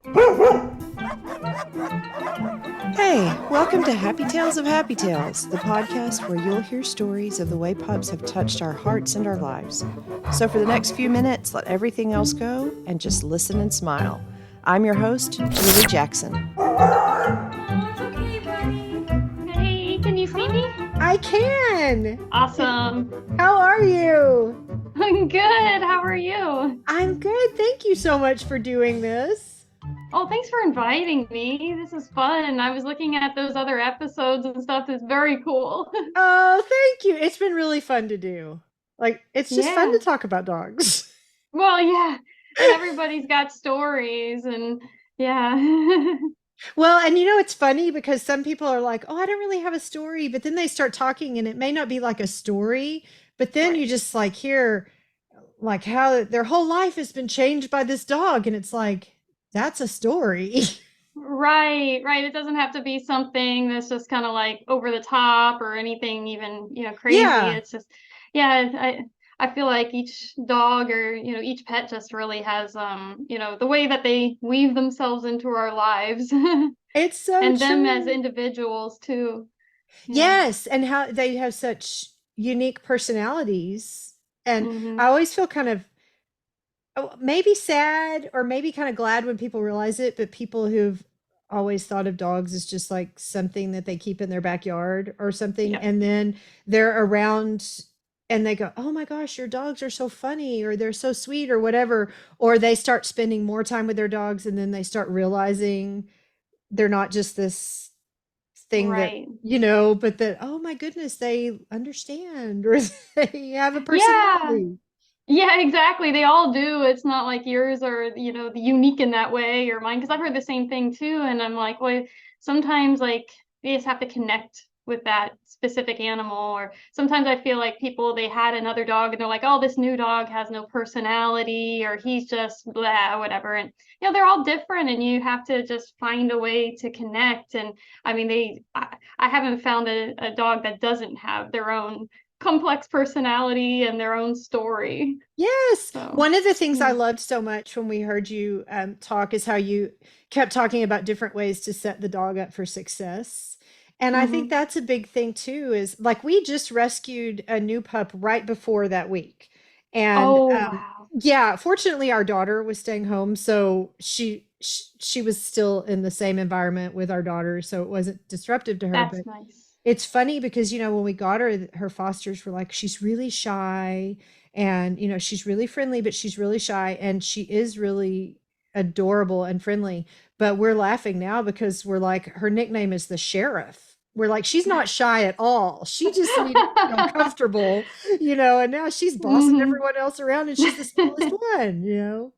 Hey, welcome to Happy Tales of Happy Tales, the podcast where you'll hear stories of the way pups have touched our hearts and our lives. So for the next few minutes, let everything else go and just listen and smile. I'm your host, Julie Jackson. Okay, buddy. Hey, can you see me? I can. Awesome. How are you? I'm good. How are you? I'm good. Thank you so much for doing this. Oh, thanks for inviting me. This is fun. I was looking at those other episodes and stuff. It's very cool. Oh, thank you. It's been really fun to do. It's just fun Yeah. to talk about dogs. Well, yeah. And everybody's got stories and yeah. Well, and it's funny because some people are like, oh, I don't really have a story. But then they start talking and it may not be like a story. But then you Right. just hear how their whole life has been changed by this dog. And it's like, that's a story. Right. It doesn't have to be something that's just kind of like over the top or anything even, crazy. Yeah. It's just, yeah, I feel like each dog or, each pet just really has, the way that they weave themselves into our lives It's so and them as true. individuals too. Yeah. Yes, and how they have such unique personalities. And I Mm-hmm. always feel kind of maybe sad or maybe kind of glad when people realize it, but people who've always thought of dogs as just like something that they keep in their backyard or something, Yeah. and then they're around and they go, "Oh my gosh, your dogs are so funny," or "They're so sweet," or whatever, or they start spending more time with their dogs and then they start realizing they're not just this thing that Right. but that, oh my goodness, they understand or they have a Yeah. personality. Yeah, exactly. They all do. It's not like yours are, unique in that way or mine. Because I've heard the same thing too. And I'm like, well, sometimes like you just have to connect with that specific animal. Or sometimes I feel like people, they had another dog and they're like, oh, this new dog has no personality or he's just blah, whatever. And, they're all different and you have to just find a way to connect. And I mean, I haven't found a dog that doesn't have their own complex personality and their own story. Yes, So, one of the things I yeah. loved so much when we heard you talk is how you kept talking about different ways to set the dog up for success. And I think Hmm. that's a big thing too, is like we just rescued a new pup right before that week. And Oh, wow. yeah, fortunately our daughter was staying home, so she was still in the same environment with our daughter, so it wasn't disruptive to her. That's But nice. it's funny because when we got her, her fosters were like, she's really shy, and she's really friendly, but she's really shy, and she is really adorable and friendly. But we're laughing now because we're like, her nickname is the sheriff. We're like, she's not shy at all, she just needed to feel comfortable, and now she's bossing Hmm. everyone else around and she's the smallest one.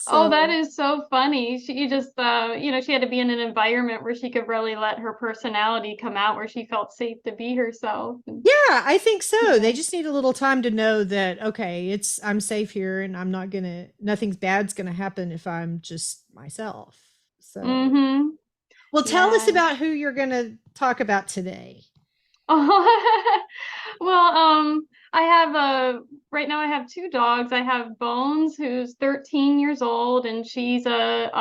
Oh, that So is so funny. She just, she had to be in an environment where she could really let her personality come out, where she felt safe to be herself. And, yeah, I think so. They yeah. just need a little time to know that, okay, I'm safe here and nothing's bad's gonna happen if I'm just myself. So, Hmm. well, tell us Yeah. about who you're gonna talk about today. Well, I have right now I have two dogs. I have Bones, who's 13 years old, and she's a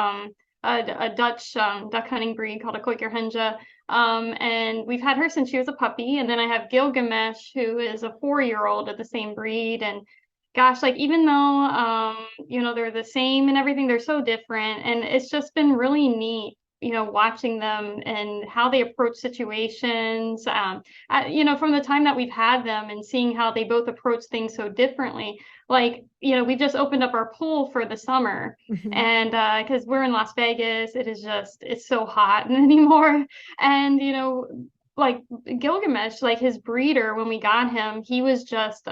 Dutch duck hunting breed called a Kooikerhenge. And we've had her since she was a puppy. And then I have Gilgamesh, who is a 4-year old of the same breed. And gosh, like even though they're the same and everything, they're so different. And it's just been really neat, watching them and how they approach situations. From the time that we've had them and seeing how they both approach things so differently. Like, we've just opened up our pool for the summer. Mhm. And because we're in Las Vegas, it's so hot anymore. And, like Gilgamesh, like his breeder, when we got him, he was just,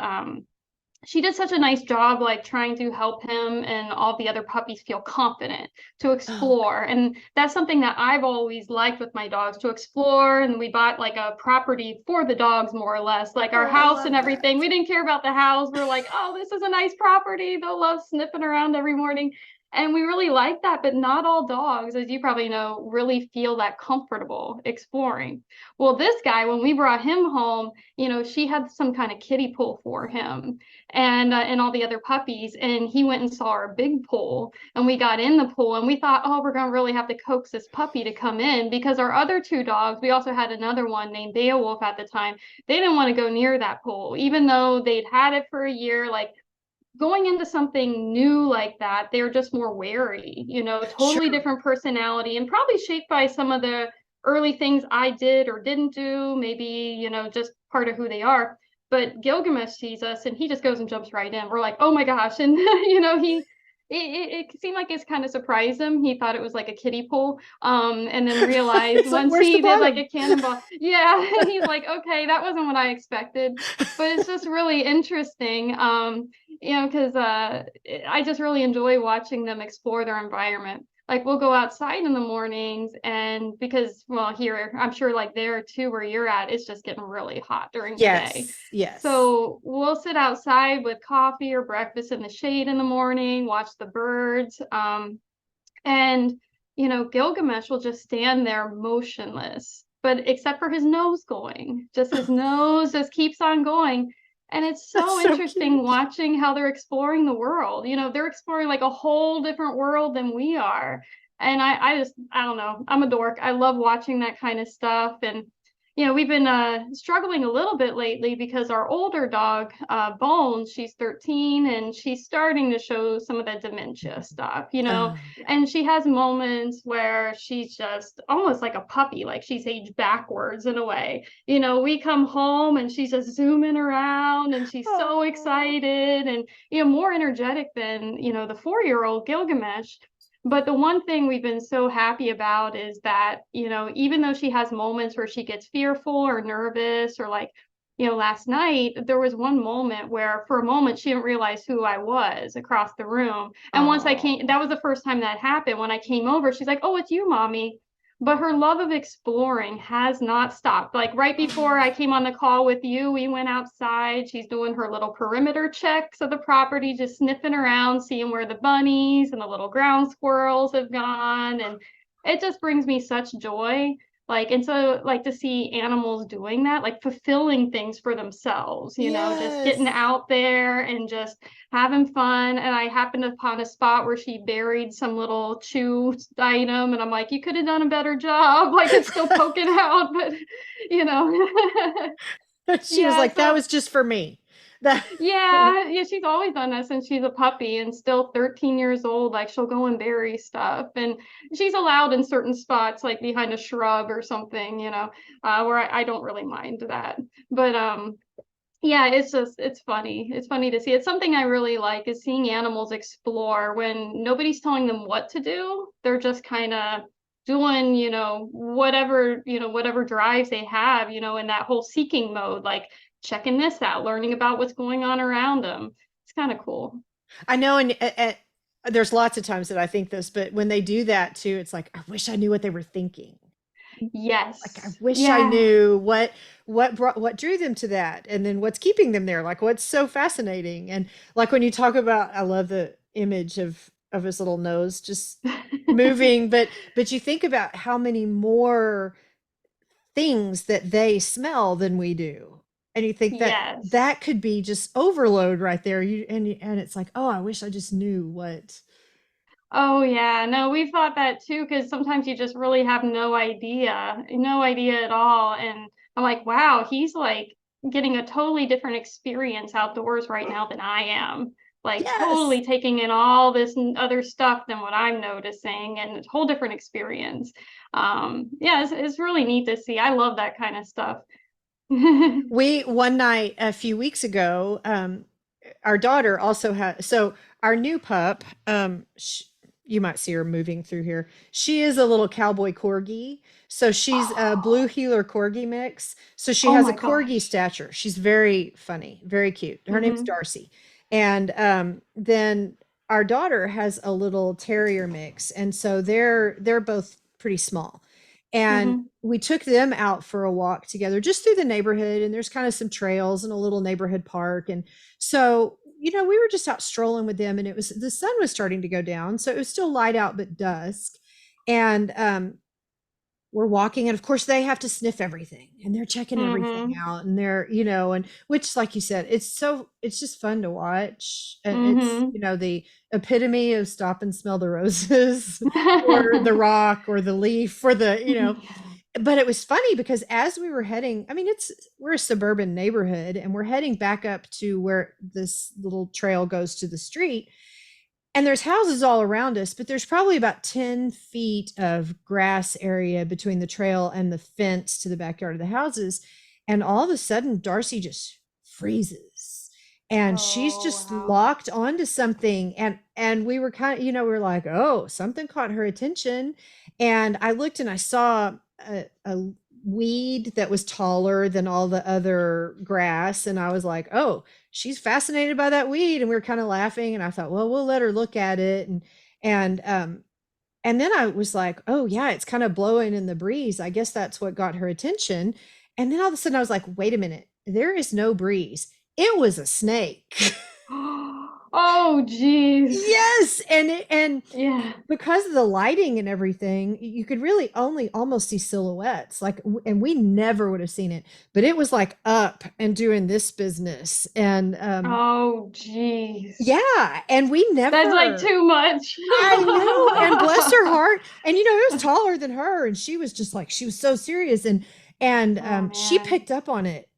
she did such a nice job like trying to help him and all the other puppies feel confident to Oh, explore. And that's something that I've always liked with my dogs, to explore. And we bought like a property for the dogs, more or less, like our oh, I house and love everything. that. We didn't care about the house. We're like, oh, this is a nice property, they'll love sniffing around every morning. And we really like that, but not all dogs, as you probably know, really feel that comfortable exploring. Well, this guy, when we brought him home, she had some kind of kiddie pool for him and all the other puppies. And he went and saw our big pool, and we got in the pool and we thought, oh, we're going to really have to coax this puppy to come in, because our other two dogs, we also had another one named Beowulf at the time. They didn't want to go near that pool, even though they'd had it for a year. Like, going into something new like that, they're just more wary, totally Sure. different personality, and probably shaped by some of the early things I did or didn't do, maybe, just part of who they are. But Gilgamesh sees us and he just goes and jumps right in. We're like, oh my gosh. And, it seemed like it's kind of surprised him. He thought it was like a kiddie pool. And then realized It's like, once where's the he did like bottom? a cannonball. Yeah. He's like, okay, that wasn't what I expected. But it's just really interesting. Because I just really enjoy watching them explore their environment. Like, we'll go outside in the mornings, and because, well, here, I'm sure like there too, where you're at, it's just getting really hot during the day. Yes, yes. So we'll sit outside with coffee or breakfast in the shade in the morning, watch the birds. And, Gilgamesh will just stand there motionless, but except for his nose going, just his nose just keeps on going. And it's That's so so interesting cute. watching how they're exploring the world. They're exploring like a whole different world than we are. And I don't know, I'm a dork. I love watching that kind of stuff. And we've been struggling a little bit lately because our older dog, Bones, she's 13, and she's starting to show some of that dementia stuff, Yeah. and she has moments where she's just almost like a puppy, like she's aged backwards in a way. We come home and she's just zooming around and she's so Oh. excited and, more energetic than, the 4-year-old Gilgamesh. But the one thing we've been so happy about is that, even though she has moments where she gets fearful or nervous, or like, last night, there was one moment where for a moment she didn't realize who I was across the room. And once I came, Oh. that was the first time that happened. When I came over, she's like, oh, it's you, mommy. But her love of exploring has not stopped. Like, right before I came on the call with you, we went outside. She's doing her little perimeter checks of the property, just sniffing around, seeing where the bunnies and the little ground squirrels have gone. And it just brings me such joy. Like, and so, like, to see animals doing that, like fulfilling things for themselves, just getting Yes. out there and just having fun. And I happened upon a spot where she buried some little chew item, and I'm like, you could have done a better job. Like, it's still poking out, but you know. She was Yeah, like, that so was just for me. That yeah, she's always done that since she's a puppy, and still 13 years old. Like, she'll go and bury stuff, and she's allowed in certain spots, like behind a shrub or something, where I don't really mind that. But yeah, it's funny. It's funny to see. It's something I really like, is seeing animals explore when nobody's telling them what to do. They're just kind of doing, whatever drives they have, in that whole seeking mode, like checking this out, learning about what's going on around them. It's kind of cool. I know, and there's lots of times that I think this, but when they do that too, it's like, I wish I knew what they were thinking. Like, I Yes. wish I Yeah. knew what drew them to that, and then what's keeping them there. Like, what's so fascinating. And like when you talk about, I love the image of his little nose just moving, but you think about how many more things that they smell than we do. And you think that Yes. that could be just overload right there. And it's like, oh, I wish I just knew what. Oh yeah, no, we thought that too, because sometimes you just really have no idea at all. And I'm like, wow, he's like getting a totally different experience outdoors right now than I am. Like, Yes. totally taking in all this other stuff than what I'm noticing, and a whole different experience. Yeah, it's really neat to see. I love that kind of stuff. We one night a few weeks ago, our daughter also had, so our new pup, you might see her moving through here. She is a little cowboy corgi. So she's a blue heeler corgi mix. So she Oh has a my corgi gosh. stature. She's very funny, very cute. Her name's Hmm. Darcy. And then our daughter has a little terrier mix. And so they're both pretty small. And Hmm. we took them out for a walk together just through the neighborhood, and there's kind of some trails and a little neighborhood park. And so we were just out strolling with them, and the sun was starting to go down, so it was still light out but dusk. And we're walking, and of course they have to sniff everything, and they're checking everything Mm-hmm. out, and they're, and which, like you said, it's just fun to watch. And it's, Mm-hmm. the epitome of stop and smell the roses, or the rock, or the leaf, or the, but it was funny because as we were heading, I mean, we're a suburban neighborhood, and we're heading back up to where this little trail goes to the street, and there's houses all around us, but there's probably about 10 feet of grass area between the trail and the fence to the backyard of the houses. And all of a sudden, Darcy just freezes, and she's Oh, just wow. locked onto something. And we were kind of, we were like, oh, something caught her attention. And I looked, and I saw a weed that was taller than all the other grass. And I was like, oh, she's fascinated by that weed. And we were kind of laughing. And I thought, well, we'll let her look at it. And then I was like, oh yeah, it's kind of blowing in the breeze. I guess that's what got her attention. And then all of a sudden I was like, wait a minute, there is no breeze. It was a snake. Oh, geez. Yes. And Yeah. because of the lighting and everything, you could really only almost see silhouettes, like, and we never would have seen it, but it was like up and doing this business. And Oh, geez. yeah, and we That's like never, too much. I know, and bless her heart. And it was taller than her, and she was just like, she was so serious. And Oh, she man. picked up on it.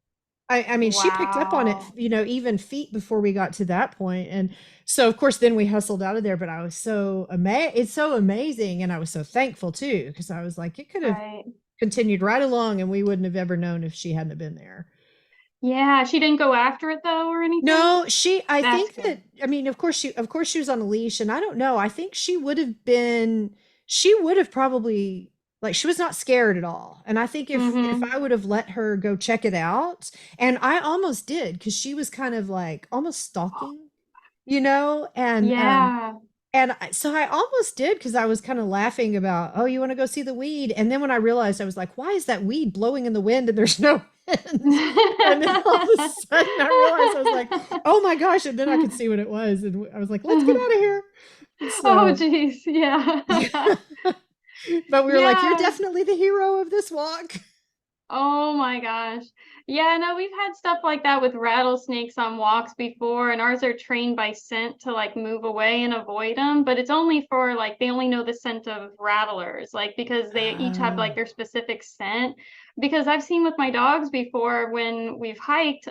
I mean, she picked up on it, Wow. even feet before we got to that point. And so, of course, then we hustled out of there. But I was so amazed. It's so amazing. And I was so thankful too, because I was like, it could have Right. continued right along, and we wouldn't have ever known if she hadn't have been there. Yeah, she didn't go after it though or anything? No, I That's think good. that, I mean, of course she was on a leash, and I don't know. I think she would have probably, like, she was not scared at all. And I think if Mm-hmm. I would have let her go check it out, and I almost did, because she was kind of like almost stalking, and Yeah. so I almost did, because I was kind of laughing about, oh, you want to go see the weed? And then when I realized, I was like, why is that weed blowing in the wind and there's no wind? And then all of a sudden I realized, I was like, oh my gosh. And then I could see what it was. And I was like, let's get out of here. Oh, So, geez. Yeah. yeah. But we were like, you're Yeah. definitely the hero of this walk. Oh my gosh. Yeah, no, we've had stuff like that with rattlesnakes on walks before, and ours are trained by scent to like move away and avoid them, but it's only for like they only know the scent of rattlers, like because they each have like Oh, their specific scent. Because I've seen with my dogs before when we've hiked,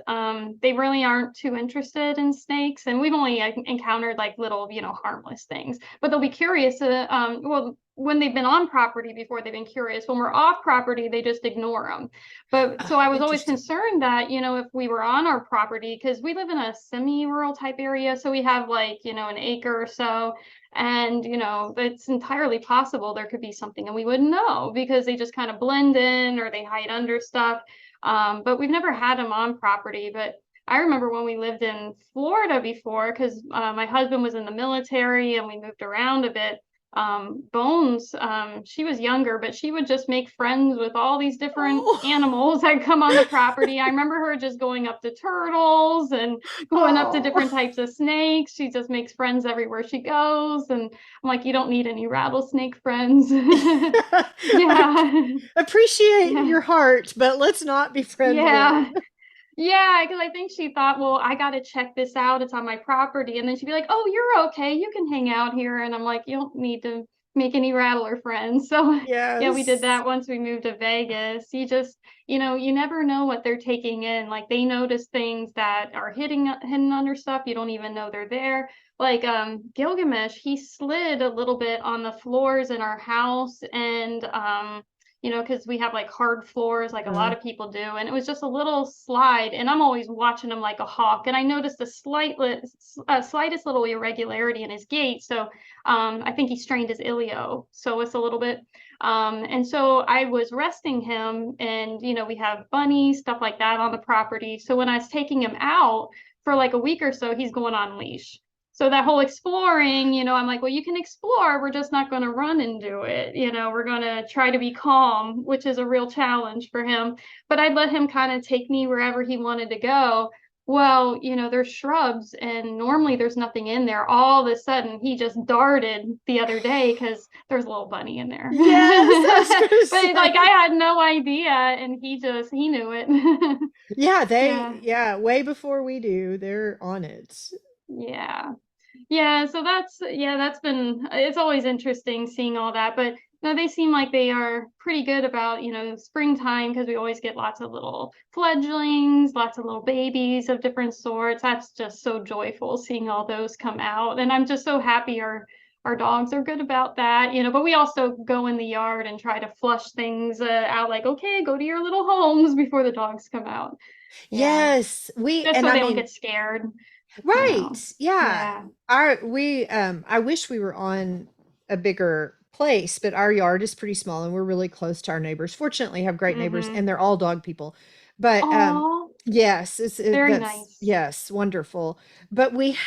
they really aren't too interested in snakes, and we've only encountered like little, harmless things, but they'll be curious. Well, when they've been on property before, they've been curious. When we're off property, they just ignore them. But so I was always interesting. concerned that, if we were on our property, because we live in a semi-rural type area, so we have like, an acre or so. And, it's entirely possible there could be something and we wouldn't know because they just kind of blend in or they hide under stuff. But we've never had them on property. But I remember when we lived in Florida before, because my husband was in the military and we moved around a bit. Bones, she was younger, but she would just make friends with all these different Oh, animals that come on the property. I remember her just going up to turtles and going up to different oh. types of snakes. She just makes friends everywhere she goes. And I'm like, you don't need any rattlesnake friends. I Yeah. appreciate Yeah. your heart, but let's not befriend them. Yeah. Yeah, because I think she thought, well, I got to check this out. It's on my property. And then she'd be like, oh, you're okay. You can hang out here. And I'm like, you don't need to make any rattler friends. So, yeah, we did Yes. that once we moved to Vegas. You just, you never know what they're taking in. Like they notice things that are hidden under stuff. You don't even know they're there. Like Gilgamesh, he slid a little bit on the floors in our house and because we have like hard floors, like a lot Uh, of people do. And it was just a little slide. And I'm always watching him like a hawk. And I noticed a slightest little irregularity in his gait. So I think he strained his ilio. So it's a little bit. And so I was resting him, and, we have bunnies, stuff like that on the property. So when I was taking him out for like a week or so, he's going on leash. So that whole exploring, I'm like, well, you can explore. We're just not going to run and do it. We're going to try to be calm, which is a real challenge for him. But I'd let him kind of take me wherever he wanted to go. Well, there's shrubs and normally there's nothing in there. All of a sudden, he just darted the other day because there's a little bunny in there. Yes, I was gonna But like say. I had no idea and he knew it. Yeah, Yeah. way before we do, they're on it. Yeah. Yeah, so that's been it's always interesting seeing all that, but no, they seem like they are pretty good about, springtime because we always get lots of little fledglings, lots of little babies of different sorts. That's just so joyful seeing all those come out. And I'm just so happy our dogs are good about that, but we also go in the yard and try to flush things out like, okay, go to your little homes before the dogs come out. Yeah. Yes, Just and so I they don't mean, get scared, right. Yeah. Yeah. I wish we were on a bigger place, but our yard is pretty small and we're really close to our neighbors. Fortunately, have great neighbors Mm-hmm. and they're all dog people. But Oh, yes, very that's nice. yes, wonderful. But we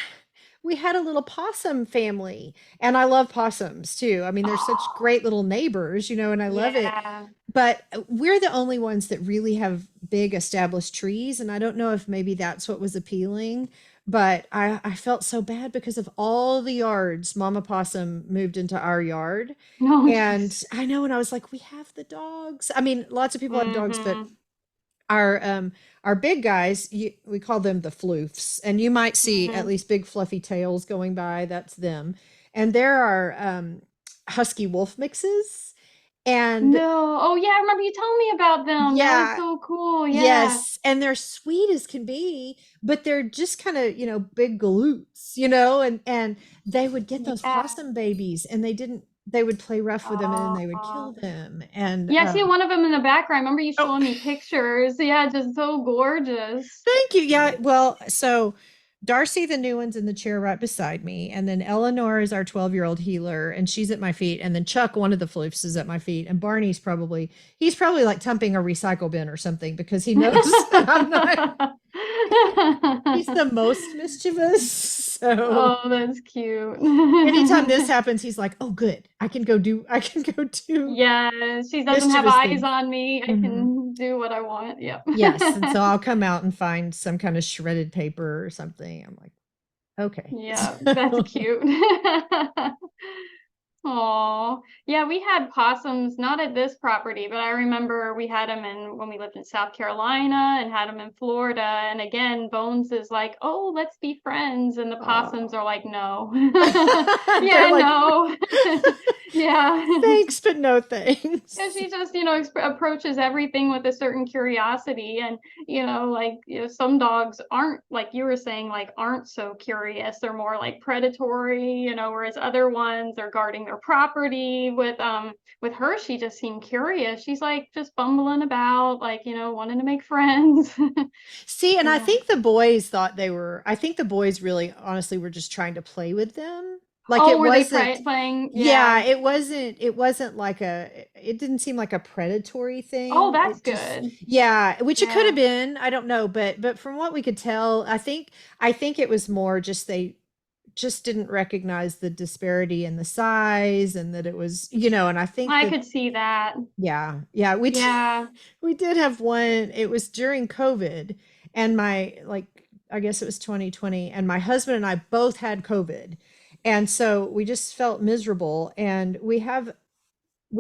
had a little possum family and I love possums too. I mean, they're such Oh, great little neighbors, and I love it. yeah. But we're the only ones that really have big established trees, and I don't know if maybe that's what was appealing, but I felt so bad because of all the yards Mama Possum moved into our yard. No, And jeez. I know, and I was like, we have the dogs. I mean, lots of people have dogs, but Mm-hmm. our big guys, we call them the floofs, and you might see at Mm-hmm. least big fluffy tails going by. That's them. And there are husky wolf mixes, and No. Oh, yeah, I remember you telling me about them. That was yeah, so cool. Yeah. yes, and they're sweet as can be, but they're just kind of, big galoots, and they would get those Yeah. possum babies and they would play rough with them and then they would Oh. kill them. And Yeah, I see one of them in the background. I remember you oh, showing me pictures. Yeah, just so gorgeous. thank you. Yeah, well, so Darcy, the new one's in the chair right beside me, and then Eleanor is our 12-year-old healer, and she's at my feet, and then Chuck, one of the floofs, is at my feet, and Barney's he's probably like tumping a recycle bin or something because he knows that I'm not. He's the most mischievous. So Oh, that's cute. anytime this happens, he's like, "Oh, good. I can go do Yeah, she doesn't have mischievous eyes things." on me. I Mhm. can do what I want. Yep. Yes, and so I'll come out and find some kind of shredded paper or something. I'm like, okay. Yeah, that's cute. Oh, yeah, we had possums, not at this property, but I remember we had them when we lived in South Carolina and had them in Florida. And again, Bones is like, "Oh, let's be friends." And the possums Oh. are like, "No." They're Yeah, like, no. Yeah. thanks, but no thanks. And she just, approaches everything with a certain curiosity. And, some dogs aren't, like you were saying, like, aren't so curious. They're more like predatory, whereas other ones are guarding their property. With her, she just seemed curious. She's like just bumbling about, like, wanting to make friends. See, and Yeah. I think the boys really honestly were just trying to play with them. Like Oh, it were they wasn't, playing? yeah, Yeah. it wasn't like it didn't seem like a predatory Oh, thing. that's It just, good. yeah, which it could have Yeah. been, I don't know, but from what we could tell, I think it was more just they just didn't recognize the disparity in the size and that it was, and I think I that could see that. yeah, Yeah. we did have one. It was during COVID, and I guess it was 2020, and my husband and I both had COVID. And so we just felt miserable. And we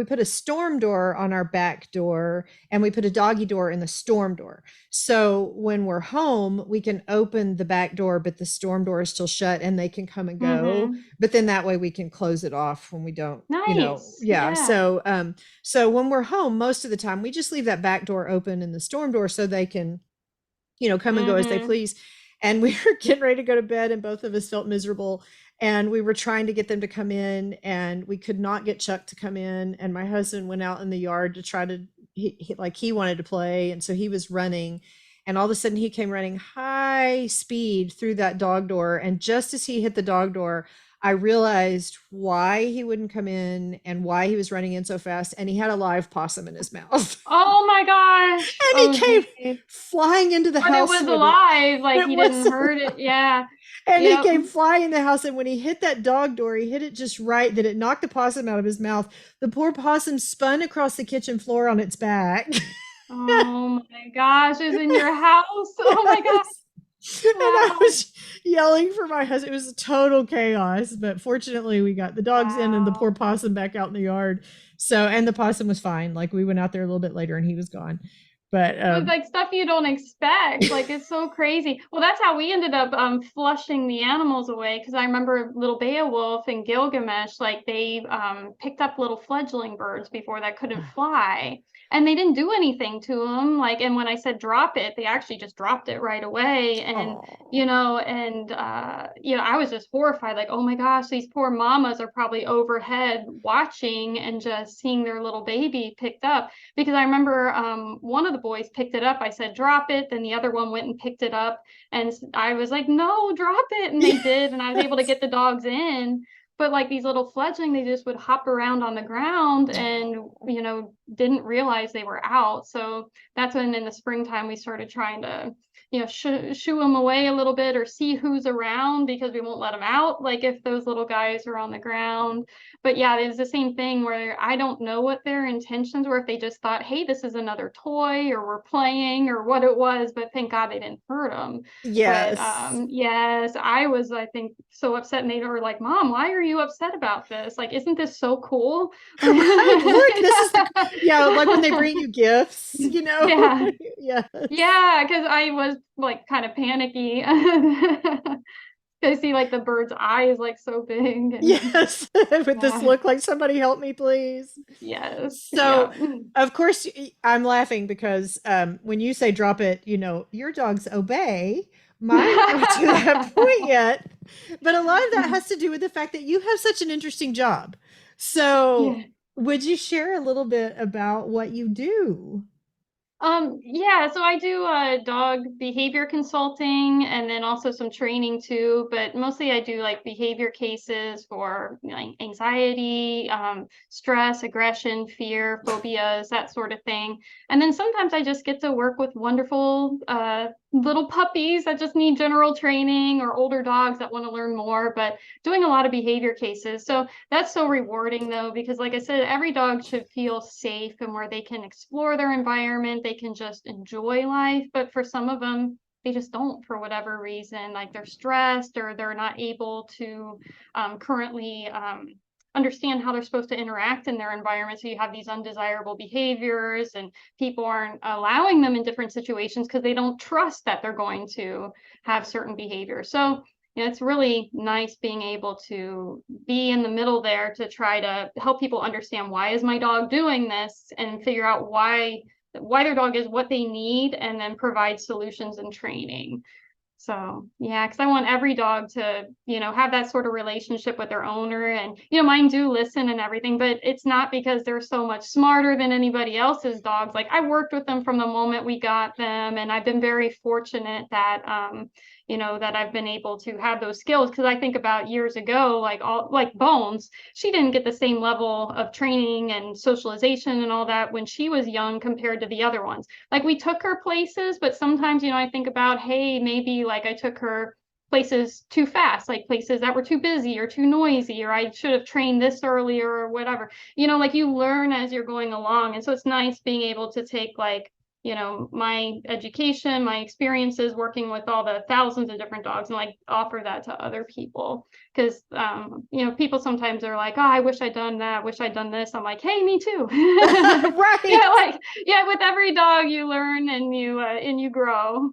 put a storm door on our back door and we put a doggy door in the storm door. So when we're home, we can open the back door, but the storm door is still shut and they can come and go. Mm-hmm. But then that way we can close it off when we don't, Nice. yeah. Yeah. So when we're home, most of the time we just leave that back door open and the storm door so they can, come and go as they Mm-hmm. please. And we were getting ready to go to bed and both of us felt miserable. And we were trying to get them to come in and we could not get Chuck to come in. And my husband went out in the yard to try to, he wanted to play. And so he was running. And all of a sudden he came running high speed through that dog door. And just as he hit the dog door, I realized why he wouldn't come in and why he was running in so fast. And he had a live possum in his mouth. Oh my gosh. And he Oh came geez. flying into the But it house was with it. alive, like It he was, didn't hurt it. Yeah. and he Yep. came flying in the house. And when he hit that dog door, he hit it just right that it knocked the possum out of his mouth. The poor possum spun across the kitchen floor on its back. Oh my gosh, it's in your house. Oh my gosh. I Wow. was yelling for my husband. It was a total chaos, but fortunately we got the dogs in and the poor Wow. possum back out in the yard. So, and the possum was fine. Like we went out there a little bit later and he was gone. But But like stuff you don't expect, like it's so crazy. Well, that's how we ended up flushing the animals away because I remember little Beowulf and Gilgamesh, like they picked up little fledgling birds before that couldn't fly, and they didn't do anything to them. Like, and when I said drop it, they actually just dropped it right away. And oh, I was just horrified, like, oh my gosh, these poor mamas are probably overhead watching and just seeing their little baby picked up because I remember one of the boys picked it up. I said, drop it. Then the other one went and picked it up. And I was like, no, drop it. And they did. And I was able to get the dogs in. But like these little fledgling, they just would hop around on the ground and, didn't realize they were out. So that's when in the springtime we started trying to, shoo them away a little bit or see who's around because we won't let them out. Like if those little guys are on the ground. But yeah, it was the same thing where I don't know what their intentions were, if they just thought, hey, this is another toy or we're playing or what it was, but thank God they didn't hurt them. But yes. yes, I was, I think, so upset. And they were like, Mom, why are you upset about this? Like, isn't this so cool? Right. Look, this is yeah, like when they bring you gifts, Yeah. yes. Yeah, because I was like kind of panicky. I see like the bird's eyes like so big and Yes. With this yeah. look like somebody help me, please. Yes. So, Yeah. of course, I'm laughing because when you say drop it, your dogs obey. Mine are not to that point yet. But a lot of that has to do with the fact that you have such an interesting job. So, Yeah. would you share a little bit about what you do? Yeah, so I do dog behavior consulting and then also some training too, but mostly I do like behavior cases for like anxiety, stress, aggression, fear, phobias, that sort of thing. And then sometimes I just get to work with wonderful little puppies that just need general training or older dogs that want to learn more, but doing a lot of behavior cases. So that's so rewarding though, because like I said, every dog should feel safe and where they can explore their environment, they can just enjoy life. But for some of them, they just don't for whatever reason, like they're stressed or they're not able to currently understand how they're supposed to interact in their environment. So you have these undesirable behaviors and people aren't allowing them in different situations because they don't trust that they're going to have certain behaviors. So it's really nice being able to be in the middle there to try to help people understand why is my dog doing this and figure out why their dog is what they need and then provide solutions and training. So yeah, because I want every dog to, have that sort of relationship with their owner. And, mine do listen and everything, but it's not because they're so much smarter than anybody else's dogs. Like I worked with them from the moment we got them, and I've been very fortunate that that I've been able to have those skills. Because I think about years ago, like Bones, she didn't get the same level of training and socialization and all that when she was young compared to the other ones. Like we took her places, but sometimes, I think about, hey, maybe like I took her places too fast, like places that were too busy or too noisy, or I should have trained this earlier or whatever. Like you learn as you're going along. And so it's nice being able to take like, my education, my experiences working with all the thousands of different dogs and like offer that to other people. Because, people sometimes are like, oh, I wish I'd done that, wish I'd done this. I'm like, hey, me too. Right. Yeah, like, yeah, with every dog you learn and you grow.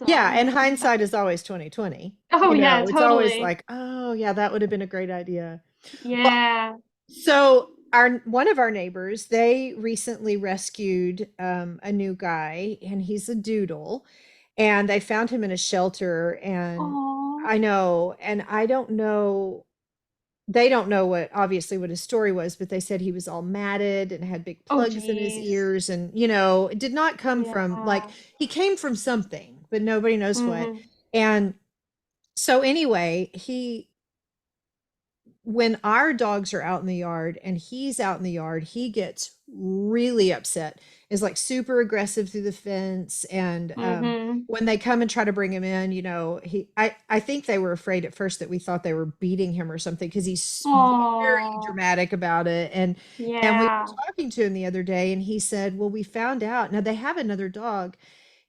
Yeah, So, and hindsight is always 2020. oh yeah, It's always totally. like, oh yeah, that would have been a great idea. Well, Yeah. so our one of our neighbors, they recently rescued a new guy, and he's a doodle, and they found him in a shelter, and Oh, I know, and I don't know, they don't know what obviously what his story was, but they said he was all matted and had big oh, plugs in his geez. ears, and it did not come from like Yeah. he came from something, but nobody knows what. Mm-hmm. And so anyway, he when our dogs are out in the yard and he's out in the yard, he gets really upset, is like super aggressive through the fence. And Mm-hmm. when they come and try to bring him in, I think they were afraid at first that we thought they were beating him or something because he's very Oh, dramatic about it. And we yeah. were talking to him the other day and he said, well, we found out now they have another dog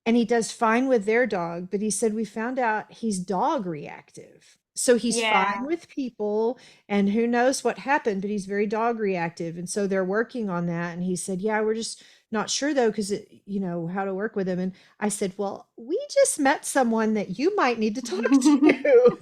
and he does fine with their dog, but he said we found out he's dog reactive. So he's fine Yeah. with people, and who knows what happened, but he's very dog reactive. And so they're working on that. And he said, yeah, we're just not sure though, because how to work with him. And I said, well, we just met someone that you might need to talk to.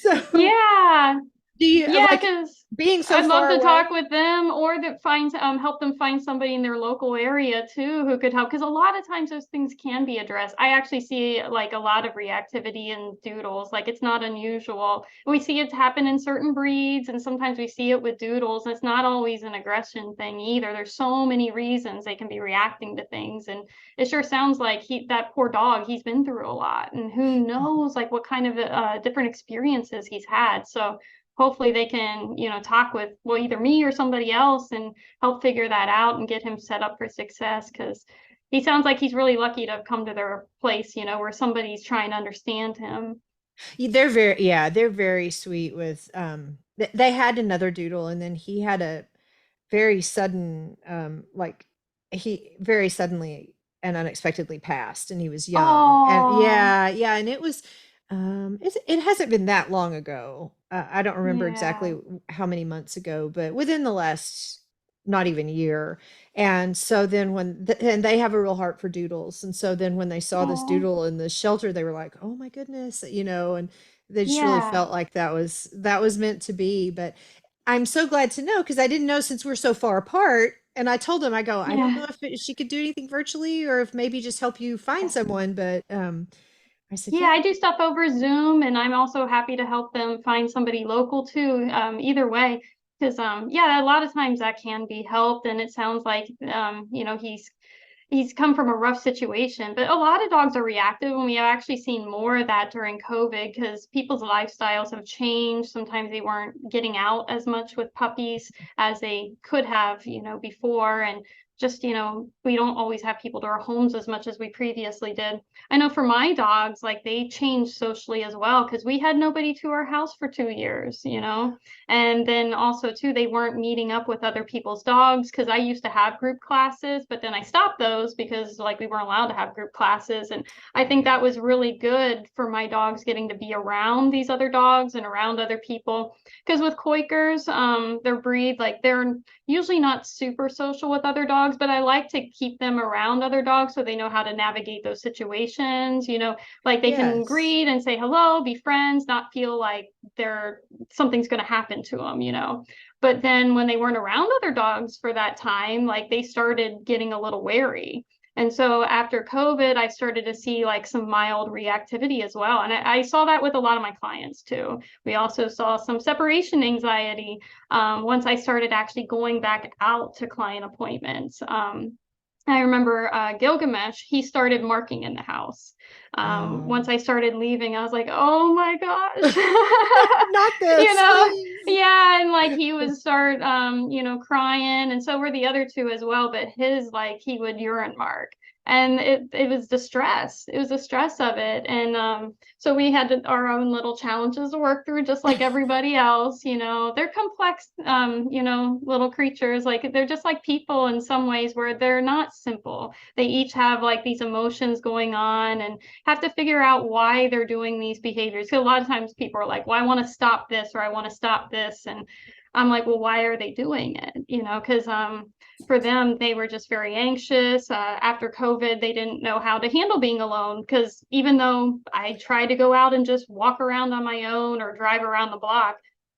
So Yeah. do you Yeah, like because being so I'd love far to talk away? with them or that find help them find somebody in their local area too who could help. Because a lot of times those things can be addressed. I actually see like a lot of reactivity in doodles. Like it's not unusual. We see it happen in certain breeds, and sometimes we see it with doodles. And it's not always an aggression thing either. There's so many reasons they can be reacting to things, and it sure sounds like that poor dog, he's been through a lot, and who knows like what kind of different experiences he's had. So hopefully they can, talk with, well, either me or somebody else and help figure that out and get him set up for success. Because he sounds like he's really lucky to have come to their place, where somebody's trying to understand him. They're very sweet with they had another doodle, and then he had a very sudden like he very suddenly and unexpectedly passed, and he was young. And Oh, yeah, and it was it hasn't been that long ago. I don't remember yeah, exactly how many months ago, but within the last not even year. And so then and they have a real heart for doodles, and so then when they saw this oh, doodle in the shelter, they were like, oh my goodness, and they just really yeah, felt like that was meant to be. But I'm so glad to know, because I didn't know, since we're so far apart. And I told him, I go, I don't yeah. know if she could do anything virtually, or if maybe just help you find Yeah. someone. But I said, Yeah, yeah, I do stuff over Zoom, and I'm also happy to help them find somebody local too. Either way, because yeah, a lot of times that can be helped, and it sounds like he's come from a rough situation. But a lot of dogs are reactive, and we have actually seen more of that during COVID because people's lifestyles have changed. Sometimes they weren't getting out as much with puppies as they could have, before, and just we don't always have people to our homes as much as we previously did. I know for my dogs, like they changed socially as well because we had nobody to our house for 2 years, and then also too, they weren't meeting up with other people's dogs because I used to have group classes, but then I stopped those because like we weren't allowed to have group classes. And I think that was really good for my dogs getting to be around these other dogs and around other people. Because with Quakers, their breed, like they're usually not super social with other dogs, but I like to keep them around other dogs so they know how to navigate those situations, like they can yes, greet and say hello, be friends, not feel like they're something's going to happen to them, But then when they weren't around other dogs for that time, like they started getting a little wary. And so after COVID, I started to see like some mild reactivity as well. And I saw that with a lot of my clients too. We also saw some separation anxiety once I started actually going back out to client appointments. I remember Gilgamesh, he started marking in the house. Once oh, I started leaving, I was like, oh my gosh. not you this, know, please. yeah. And like he would start, crying. And so were the other two as well. But his, like, he would urine mark. And it was the stress. It was the stress of it. And so we had our own little challenges to work through, just like everybody else. They're complex, little creatures. Like they're just like people in some ways where they're not simple. They each have like these emotions going on and have to figure out why they're doing these behaviors. Because a lot of times people are like, well, I want to stop this or I want to stop this. And I'm like, well, why are they doing it? Because for them, they were just very anxious. After COVID, they didn't know how to handle being alone because even though I tried to go out and just walk around on my own or drive around the block,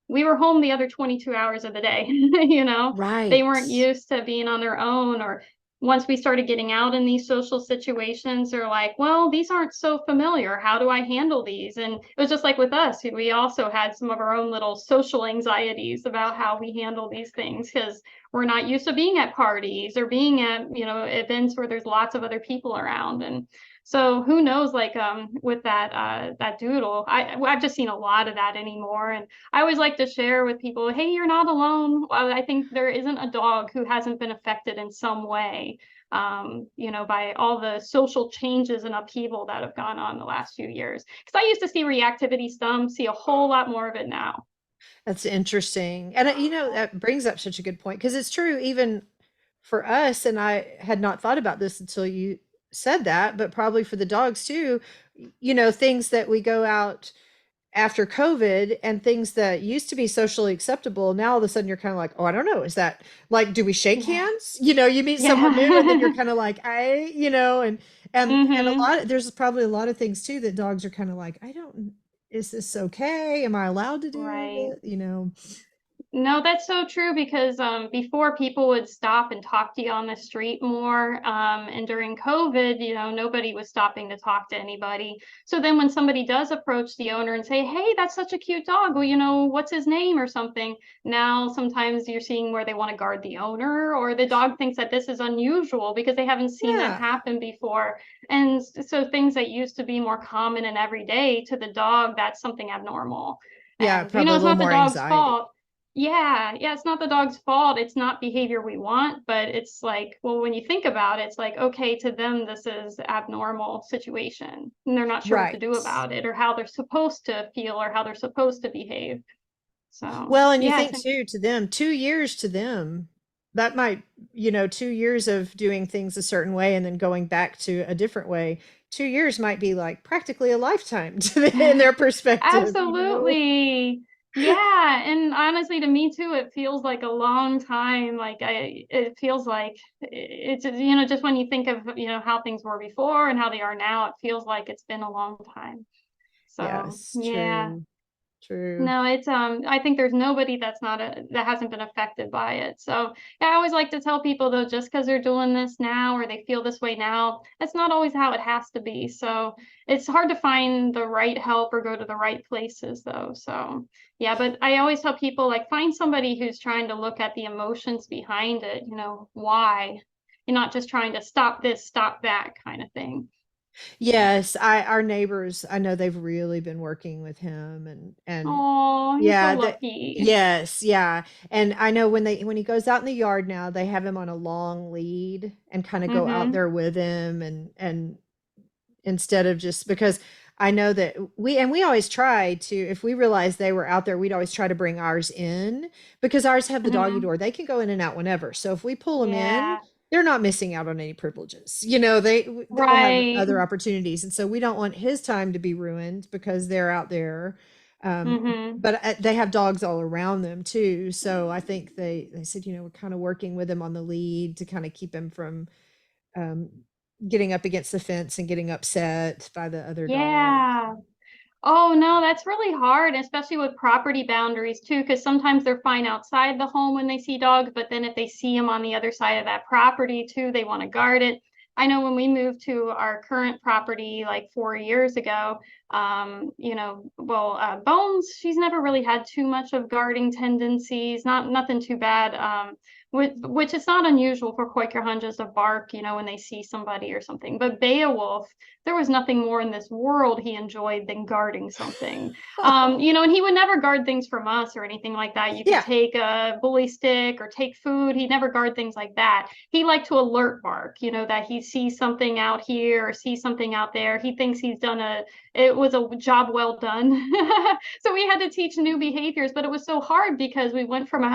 we were home the other 22 hours of the day. They Right. weren't used to being on their own. Or once we started getting out in these social situations, they're like, well, these aren't so familiar. How do I handle these? And it was just like with us, we also had some of our own little social anxieties about how we handle these things because we're not used to being at parties or being at, events where there's lots of other people around. And so who knows, like with that doodle, I've just seen a lot of that anymore. And I always like to share with people, hey, you're not alone. I think there isn't a dog who hasn't been affected in some way, by all the social changes and upheaval that have gone on the last few years. Because I used to see reactivity see a whole lot more of it now. That's interesting. And that brings up such a good point, because it's true even for us. And I had not thought about this until you said that, but probably for the dogs too, things that we go out after COVID and things that used to be socially acceptable, now all of a sudden you're kind of like, oh, I don't know. Is that like, do we shake Yeah. hands? You meet someone new and then you're Yeah. kind of like, and a Hmm. there's probably a lot of things too that dogs are kind of like, is this okay? Am I allowed to do Right. it? No, that's so true because before people would stop and talk to you on the street more, and during COVID, nobody was stopping to talk to anybody. So then when somebody does approach the owner and say, "Hey, that's such a cute dog. Well, what's his name or something?" Now sometimes you're seeing where they want to guard the owner, or the dog thinks that this is unusual because they haven't seen that Yeah. happen before. And so things that used to be more common and everyday to the dog, that's something abnormal. Yeah. And Probably a it's little not the more dog's anxiety. fault. Yeah, it's not the dog's fault. It's not behavior we want, but it's like, well, when you think about it, it's like, okay, to them, this is abnormal situation. And they're not sure what to Right. do about it or how they're supposed to feel or how they're supposed to behave. So, Well, and you yeah, think too, to them, 2 years to them, that might, 2 years of doing things a certain way and then going back to a different way. 2 years might be like practically a lifetime in their perspective. absolutely. Yeah, and honestly, to me too, it feels like a long time. It feels like it's, just when you think of, how things were before and how they are now, it feels like it's been a long time. So, Yes, yeah. true, true. No, it's I think there's nobody that hasn't been affected by it. So yeah, I always like to tell people though, just because they're doing this now or they feel this way now, that's not always how it has to be. So it's hard to find the right help or go to the right places though. So yeah, but I always tell people like find somebody who's trying to look at the emotions behind it, why. You're not just trying to stop this, stop that kind of thing. Yes, our neighbors, I know they've really been working with him and Oh, he's so yeah, lucky. yes, yeah. And I know when he goes out in the yard now, they have him on a long lead and kind of go out Mm-hmm. there with him and instead of just because I know that we always try to, if we realized they were out there, we'd always try to bring ours in because ours have the doggy Mm-hmm. door. They can go in and out whenever. So if we pull them in, Yeah. they're not missing out on any privileges. They'll have Right. other opportunities. And so we don't want his time to be ruined because they're out there. Mhm. But they have dogs all around them too. So I think they said, we're kind of working with him on the lead to kind of keep him from um, getting up against the fence and getting upset by the other dogs. Yeah. Oh, no, that's really hard, especially with property boundaries too, because sometimes they're fine outside the home when they see dogs, but then if they see them on the other side of that property too, they want to guard it. I know when we moved to our current property like 4 years ago, Bones, she's never really had too much of guarding tendencies, nothing too bad. Which is not unusual for Quaker Hunches to bark, when they see somebody or something. But Beowulf, there was nothing more in this world he enjoyed than guarding something. And he would never guard things from us or anything like that. You could Yeah. take a bully stick or take food. He'd never guard things like that. He liked to alert bark, that he sees something out here or sees something out there. He thinks it was a job well done. So we had to teach new behaviors, but it was so hard because we went from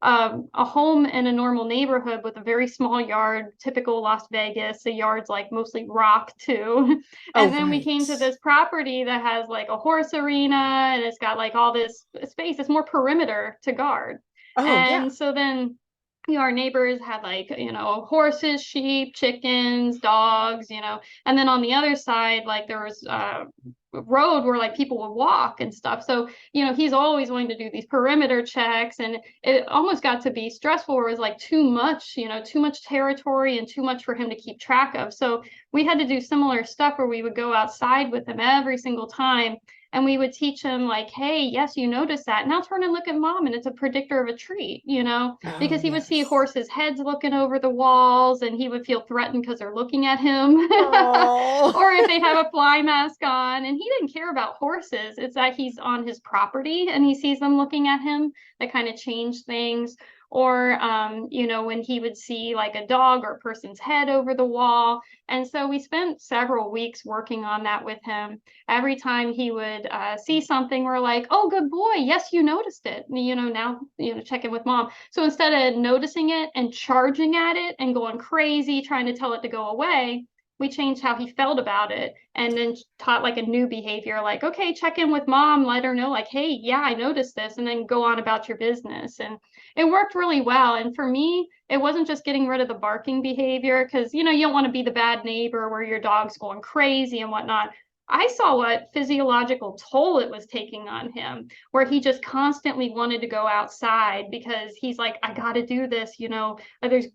a home in a normal neighborhood with a very small yard, typical Las Vegas. The yard's like mostly rock too. Oh, And then we came to right. this property that has like a horse arena and it's got like all this space. It's more perimeter to guard. Oh, yeah. And so then our neighbors had like, horses, sheep, chickens, dogs, and then on the other side, like there was road where like people would walk and stuff. So, he's always wanting to do these perimeter checks and it almost got to be stressful where it was like too much, too much territory and too much for him to keep track of. So we had to do similar stuff where we would go outside with him every single time and we would teach him like, hey, yes, you notice that. Now turn and look at mom and it's a predictor of a treat, Oh, because he would see yes. horses' heads looking over the walls and he would feel threatened because they're looking at him. Oh. Or if they have a fly mask on. And he didn't care about horses. It's that he's on his property and he sees them looking at him that kind of change things. Or, when he would see like a dog or a person's head over the wall. And so we spent several weeks working on that with him. Every time he would see something, we're like, oh, good boy. Yes, you noticed it. Now, check in with mom. So instead of noticing it and charging at it and going crazy, trying to tell it to go away, we changed how he felt about it, and then taught like a new behavior, like, okay, check in with mom, let her know, like, hey, yeah, I noticed this, and then go on about your business. And it worked really well. And for me, it wasn't just getting rid of the barking behavior, because you don't want to be the bad neighbor where your dog's going crazy and whatnot. I saw what physiological toll it was taking on him, where he just constantly wanted to go outside because he's like, I got to do this,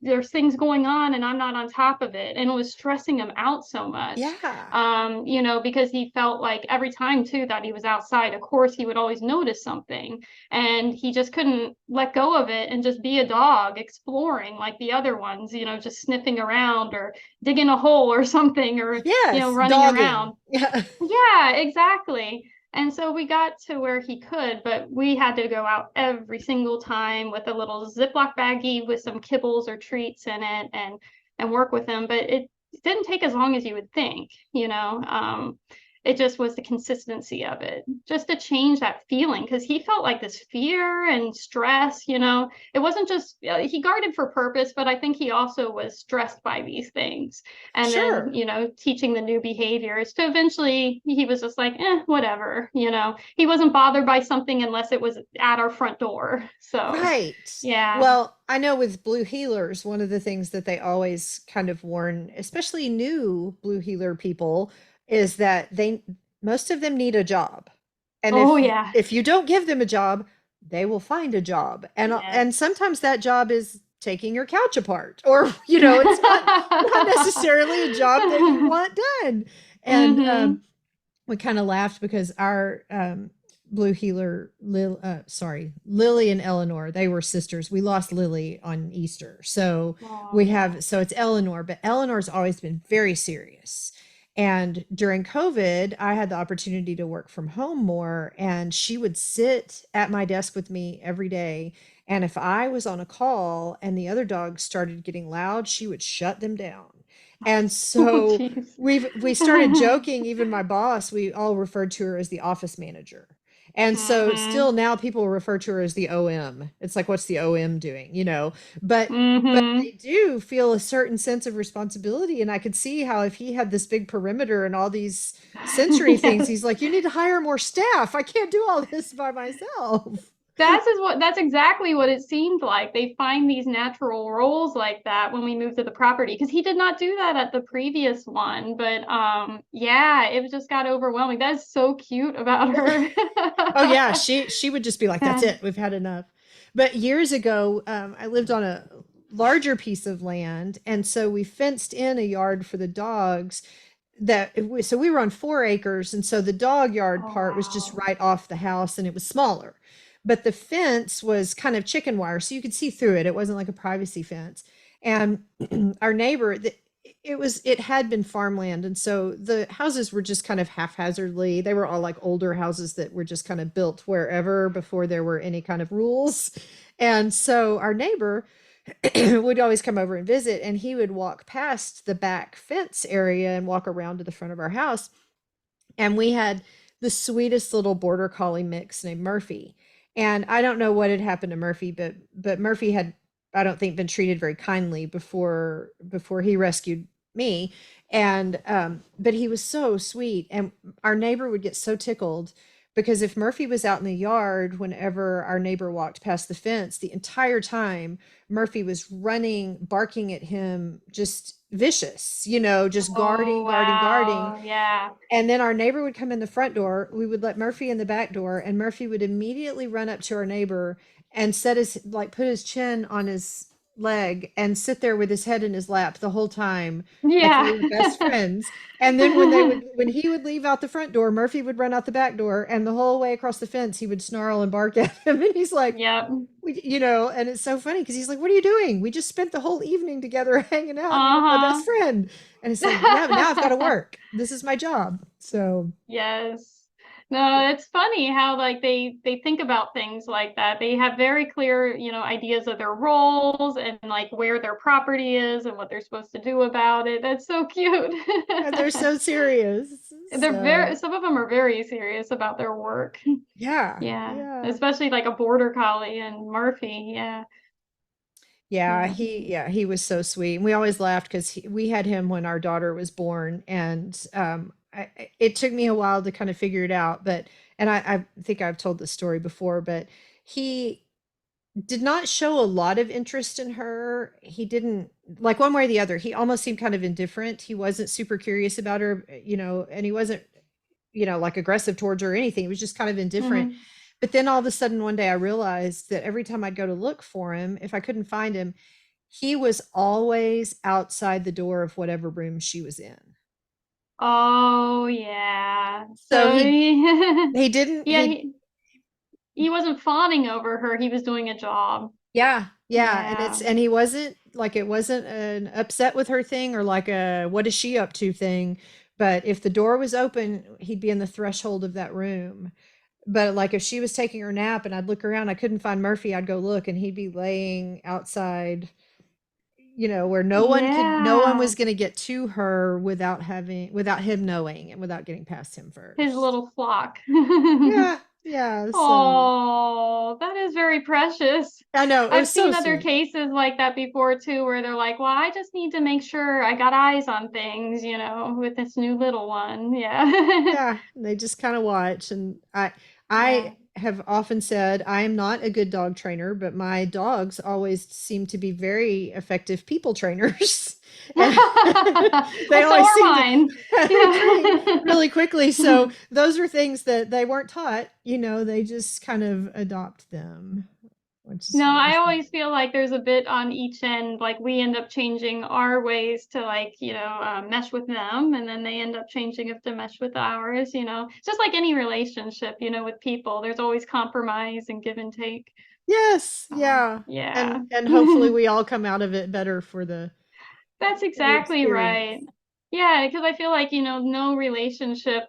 there's things going on and I'm not on top of it. And it was stressing him out so much. Yeah. Because he felt like every time too that he was outside, of course, he would always notice something, and he just couldn't let go of it and just be a dog exploring like the other ones, just sniffing around or digging a hole or something, or Yes, running dogging. around. Yeah. Yeah, exactly. And so we got to where he could, but we had to go out every single time with a little Ziploc baggie with some kibbles or treats in it, and work with him. But it didn't take as long as you would think. It just was the consistency of it, just to change that feeling, because he felt like this fear and stress. It wasn't just he guarded for purpose, but I think he also was stressed by these things. And Sure. then teaching the new behaviors, to eventually he was just like, whatever. He wasn't bothered by something unless it was at our front door. So Right. yeah. Well, I know with blue heelers, one of the things that they always kind of warn, especially new blue heeler people, is that most of them need a job. And Oh yeah. if you don't give them a job, they will find a job. And Yes. sometimes that job is taking your couch apart, or it's not necessarily a job that you want done. And Mhm. we kind of laughed because our blue heeler, Lily and Eleanor, they were sisters. We lost Lily on Easter. So Oh yeah. so it's Eleanor, but Eleanor's always been very serious. And during COVID, I had the opportunity to work from home more, and she would sit at my desk with me every day. And if I was on a call and the other dogs started getting loud, she would shut them down. And Oh so jeez. we started joking, even my boss, we all referred to her as the office manager. And so still Mhm. now people refer to her as the OM. It's like, what's the OM doing, But Mhm. they do feel a certain sense of responsibility. And I could see how if he had this big perimeter and all these sensory things, Yes. he's like, you need to hire more staff. I can't do all this by myself. That's exactly what it seemed like. They find these natural roles like that when we moved to the property, because he did not do that at the previous one. But yeah, it just got overwhelming. That's so cute about her. Oh yeah, she would just be like, "That's Yeah. it, we've had enough." But years ago, I lived on a larger piece of land, and so we fenced in a yard for the dogs. So we were on 4 acres, and so the dog yard Oh part was just wow. right off the house, and it was smaller. But the fence was kind of chicken wire, so you could see through it. It wasn't like a privacy fence. And our neighbor, it had been farmland, and so the houses were just kind of haphazardly. They were all like older houses that were just kind of built wherever before there were any kind of rules. And so our neighbor would always come over and visit, and he would walk past the back fence area and walk around to the front of our house. And we had the sweetest little border collie mix named Murphy. And I don't know what had happened to Murphy, but Murphy had, I don't think, been treated very kindly before he rescued me. And but he was so sweet, and our neighbor would get so tickled because if Murphy was out in the yard whenever our neighbor walked past the fence, the entire time Murphy was running, barking at him, just vicious, just Oh guarding. wow. Yeah. And then our neighbor would come in the front door. We would let Murphy in the back door, and Murphy would immediately run up to our neighbor and put his chin on his leg and sit there with his head in his lap the whole time, like they Yeah. were best friends. And then when he would leave out the front door, Murphy would run out the back door, and the whole way across the fence, he would snarl and bark at him. And he's like, Yep. and it's so funny because he's like, "What are you doing? We just spent the whole evening together hanging out. You're my Uh-huh. best friend." And it's like, yeah, but now I've got to work. This is my job. So, Yes. No, it's funny how like they think about things like that. They have very clear, ideas of their roles and like where their property is and what they're supposed to do about it. That's so cute. and they're so serious. So, Some of them are very serious about their work. yeah, Yeah. yeah. Especially like a border collie and Murphy. Yeah. Yeah, Yeah. he was so sweet. And we always laughed because we had him when our daughter was born, and it took me a while to kind of figure it out. But and I think I've told this story before, but he did not show a lot of interest in her. He didn't like one way or the other. He almost seemed kind of indifferent. He wasn't super curious about her, and he wasn't, like aggressive towards her or anything. He was just kind of indifferent. Hmm. But then all of a sudden one day I realized that every time I'd go to look for him, if I couldn't find him, he was always outside the door of whatever room she was in. Oh yeah. So So he didn't yeah, he he wasn't fawning over her. He was doing a job. yeah, and Yeah. he wasn't like, it wasn't an upset with her thing or like a what is she up to thing, but if the door was open, he'd be in the threshold of that room. But like if she was taking her nap and I'd look around, I couldn't find Murphy, I'd go look and he'd be laying outside, where no one Yeah. was going to get to her without him knowing and without getting past him His first. little flock. Yeah, yeah. So Oh, that is very precious. I know it I've was so seen other sweet. cases like that before too, where they're like, well, I just need to make sure I got eyes on things, with this new little one. Yeah. Yeah, they just kind of watch, and Yeah. I have often said I am not a good dog trainer, but my dogs always seem to be very effective people trainers. And they Well, so always are seem to mine. train Yeah. really quickly. So those are things that they weren't taught, they just kind of adopt them, which is No, I really always sweet. feel like there's a bit on each end. Like we end up changing our ways to mesh with them, and then they end up changing up to mesh with ours. It's just like any relationship, with people. There's always compromise and give and take. Yes, So yeah. yeah. And hopefully we all come out of it better for That's the exactly experience. right. Yeah, because I feel like, no relationship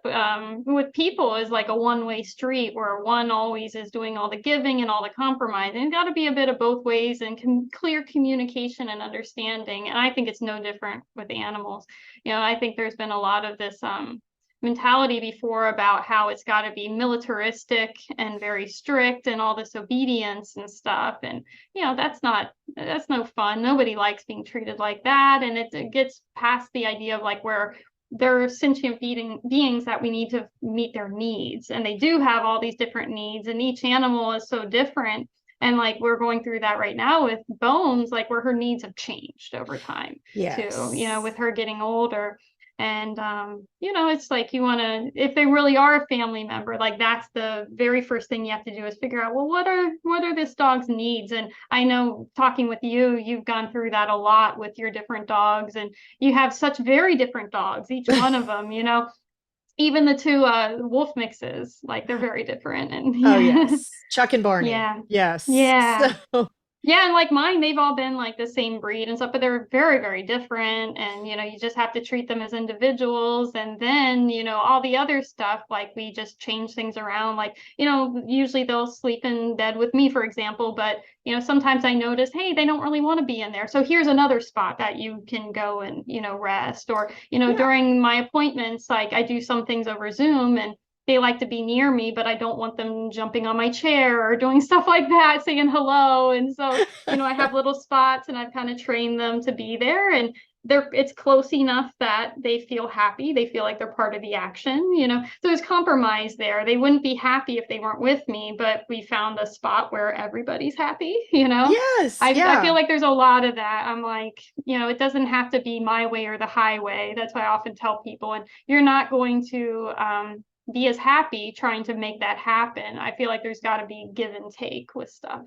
with people is like a one-way street where one always is doing all the giving and all the compromise. And it's got to be a bit of both ways and clear communication and understanding. And I think it's no different with animals. I think there's been a lot of this mentality before about how it's got to be militaristic and very strict and all this obedience and stuff. And that's no fun. Nobody likes being treated like that. And it gets past the idea of like where they're sentient beings that we need to meet their needs. And they do have all these different needs, and each animal is so different. And like we're going through that right now with Bones, like where her needs have changed over time too, Yes. with her getting older. And it's like you want to, if they really are a family member, like that's the very first thing you have to do is figure out, well, what are this dog's needs? And I know talking with you, you've gone through that a lot with your different dogs, and you have such very different dogs, each one of them, even the two wolf mixes, like they're very different. And Oh, yeah. yes. Chuck and Barney. Yeah. Yes. Yeah. So, Yeah, and like mine, they've all been like the same breed and stuff, but they're very, very different. And, you just have to treat them as individuals. And then, all the other stuff, like we just change things around. Like, usually they'll sleep in bed with me, for example, but, sometimes I notice, hey, they don't really want to be in there. So here's another spot that you can go and, rest. Or, yeah. during my appointments, like I do some things over Zoom, and they like to be near me, but I don't want them jumping on my chair or doing stuff like that, saying hello. And so, I have little spots, and I've kind of trained them to be there, and it's close enough that they feel happy. They feel like they're part of the action, So there's compromise there. They wouldn't be happy if they weren't with me, but we found a spot where everybody's happy. Yes. I feel Yeah. like there's a lot of that. I'm like, it doesn't have to be my way or the highway. That's why I often tell people, and you're not going to be as happy trying to make that happen. I feel like there's got to be give and take with stuff.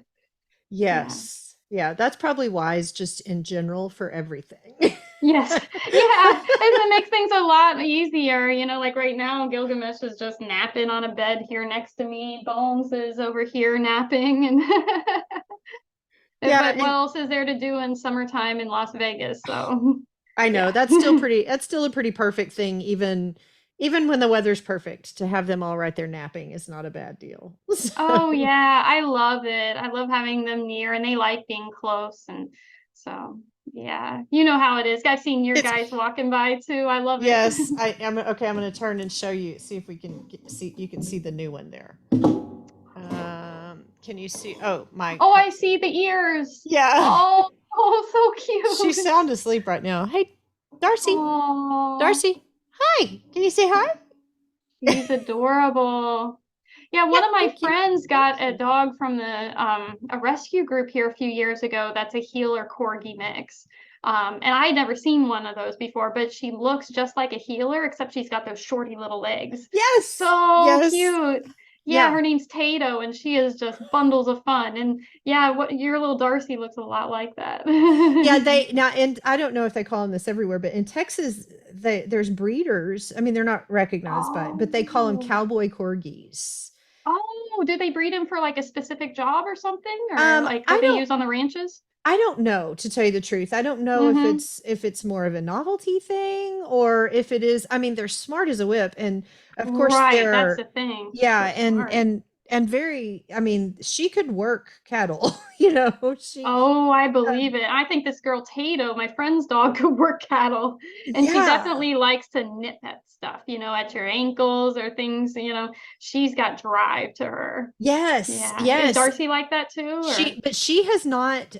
Yeah. Yes. Yeah. That's probably wise just in general for everything. Yes. Yeah. And it makes things a lot easier. Like right now, Gilgamesh is just napping on a bed here next to me. Bones is over here napping. And Yeah. but what And else is there to do in summertime in Las Vegas? So I know yeah. that's still a pretty perfect thing, even when the weather's perfect, to have them all right there napping is not a bad deal. Oh So, yeah, I love it. I love having them near, and they like being close. And so yeah, you know how it is. I've seen your it's guys walking by too. I love it. yes, I am okay. I'm going to turn and show you, see if we can see, you can see the new one there. Can you see? Oh, my Oh, car. I see the ears. Yeah. Oh, Oh, so She's cute. sound asleep right now. Hey, Darcy. Oh, Darcy. Hi. Can you say hi? he's adorable. Yeah, Yeah, one of my thank you. friends Thank got a you. dog from the a rescue group here a few years ago that's a healer corgi mix. And I had never seen one of those before, but she looks just like a healer, except she's got those shorty little legs. Yes. So Yes. cute. Yeah, Yeah. her name's Tato, and she is just bundles of fun. And yeah, what your little Darcy looks a lot like that. Yeah, they now, and I don't know if they call them this everywhere, but in Texas, there's breeders. I mean, they're not recognized by, but they call them Oh. cowboy corgis. Oh, do they breed them for like a specific job or something, or like that I they don't use on the ranches? I don't know, to tell you the truth. I don't know Mm-hmm. if it's more of a novelty thing or if it is. I mean, they're smart as a whip, and of course Right, that's they're, the thing. yeah, They're smart. and very. I mean, she could work cattle. You know, she. Oh, I Um, believe it. I think this girl Tato, my friend's dog, could work cattle, and she yeah. definitely likes to nip at stuff, at your ankles or things, she's got drive to her. Yes. Yeah. Is Yes. Darcy like that too, or? But she has not,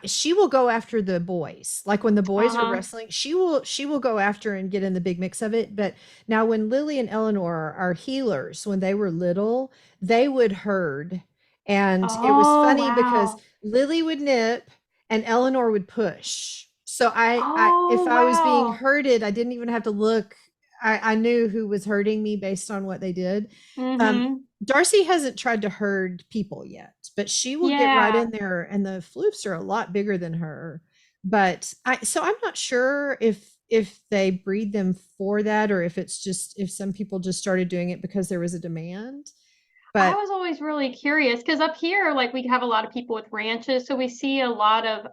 she will go after the boys. Like when the boys are Uh-huh. wrestling, she will go after and get in the big mix of it. But now when Lily and Eleanor are healers, when they were little, they would herd. And it was Oh, funny because wow. Lily would nip and Eleanor would push. So if Oh, I was being wow. herded, I didn't even have to look. I knew who was hurting me based on what they did. Um, Mm-hmm. Darcy hasn't tried to herd people yet, but she will get right Yeah. in there, and the floofs are a lot bigger than her. But I'm not sure if they breed them for that or if it's just if some people just started doing it because there was a demand. I But was always really curious because up here, like we have a lot of people with ranches, so we see a lot of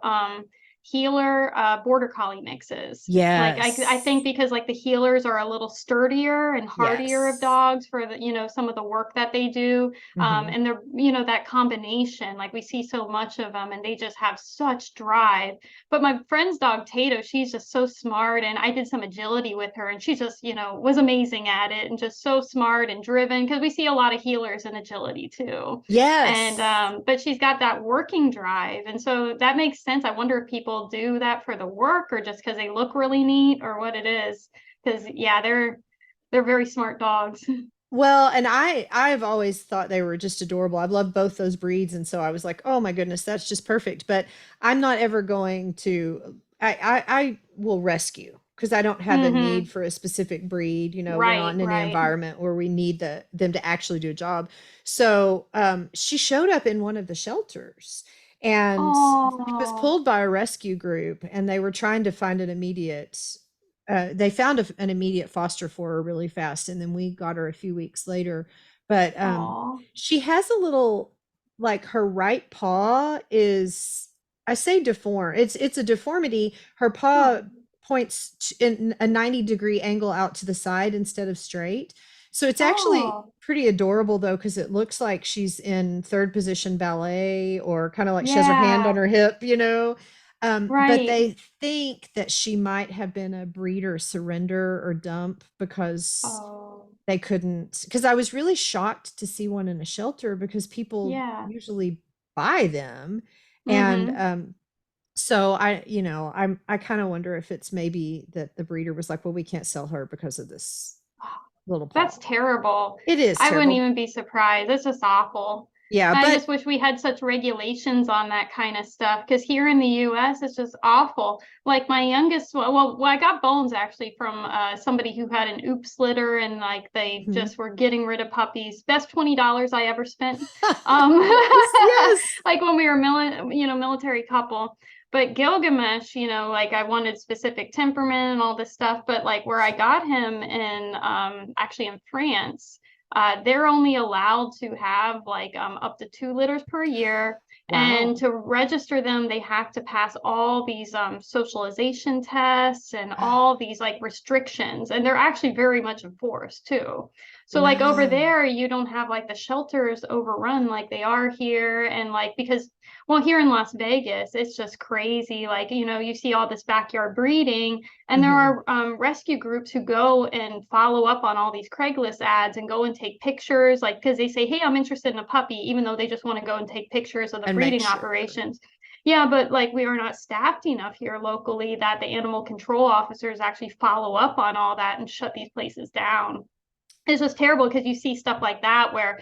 healer border collie mixes. Like I think yes, because like the healers are a little sturdier and hardier of yes. dogs for the some of the work that they do, Hmm. and they're that combination. Like we see so much of them, and they just have such drive. But my friend's dog Tato, she's just so smart, and I did some agility with her, and she just was amazing at it, and just so smart and driven. Because we see a lot of healers in agility too, and Yes. but she's got that working drive, and so that makes sense. I wonder if people do that for the work or just because they look really neat or what it is. Because yeah, they're very smart dogs. Well, and I've always thought they were just adorable. I've loved both those breeds, and so I was like, oh my goodness, that's just perfect. But I'm not ever going to. I will rescue because I don't have a need Mm-hmm. for a specific breed. You know, we're not Right, in an right. environment where we need them to actually do a job. So she showed up in one of the shelters, and she was Oh, pulled by a rescue group, and they were trying to find an immediate they found an immediate foster for her really fast, and then we got her a few weeks later. But oh, she has a little, like, her right paw is, I say deformed. It's a deformity. Her paw oh, points in a 90-degree angle out to the side instead of straight. So it's actually oh, pretty adorable though, because it looks like she's in third position ballet or kind of like she has her hand on yeah, her hip, you know. But right. they think that she might have been a breeder surrender or dump because Oh, they couldn't. Because I was really shocked to see one in a shelter because people yeah. usually buy them. And Mm-hmm. so I kind of wonder if it's maybe that the breeder was like, well, we can't sell her because of this little paw. That's terrible. It is I wouldn't terrible. even be surprised. It's just awful. Yeah, I but just wish we had such regulations on that kind of stuff because here in the US, it's just awful. Like my youngest, I got Bones actually from somebody who had an oops litter and like they mhm. just were getting rid of puppies. Best $20 I ever spent. Um, Yes, yes. like when we were military couple. But Gilgamesh, like I wanted specific temperament and all this stuff, but like where I got him in actually in France, they're only allowed to have like up to 2 litters per year. And Wow. to register them, they have to pass all these socialization tests and all these like restrictions. And they're actually very much enforced too. So like over Wow. there, you don't have like the shelters overrun like they are here. And like because well, here in Las Vegas, it's just crazy. Like, you see all this backyard breeding, and there Mhm. are rescue groups who go and follow up on all these Craigslist ads and go and take pictures, like, because they say, hey, I'm interested in a puppy, even though they just want to go and take pictures of the And make breeding sure. operations. Yeah, but like we are not staffed enough here locally that the animal control officers actually follow up on all that and shut these places down. It's just terrible because you see stuff like that where,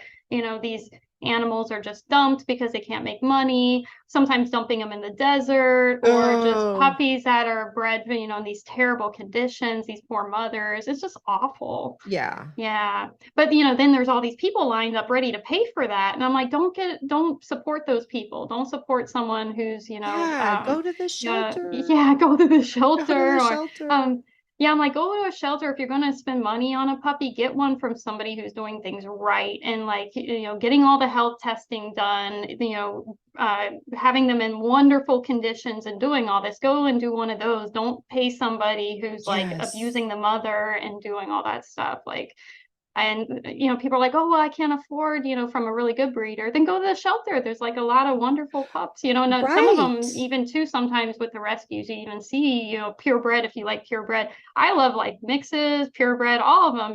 these animals are just dumped because they can't make money, sometimes dumping them in the desert, or just Oh, puppies that are bred, in these terrible conditions, these poor mothers. It's just awful. yeah. Yeah. But then there's all these people lined up ready to pay for that. And I'm like, don't support those people. Don't support someone who's, Yeah, go to the shelter. yeah, go to the Go to the shelter, or shelter. yeah, I'm like, go to a shelter. If you're going to spend money on a puppy, get one from somebody who's doing things right, and like, getting all the health testing done, having them in wonderful conditions and doing all this. Go and do one of those. Don't pay somebody who's like Yes. abusing the mother and doing all that stuff. Like, and people are like, oh well, I can't afford, from a really good breeder. Then go to the shelter. There's like a lot of wonderful pups, and some of them, Right. even too, sometimes with the rescues you even see, purebred, if you like purebred. I love like mixes, purebred, all of them,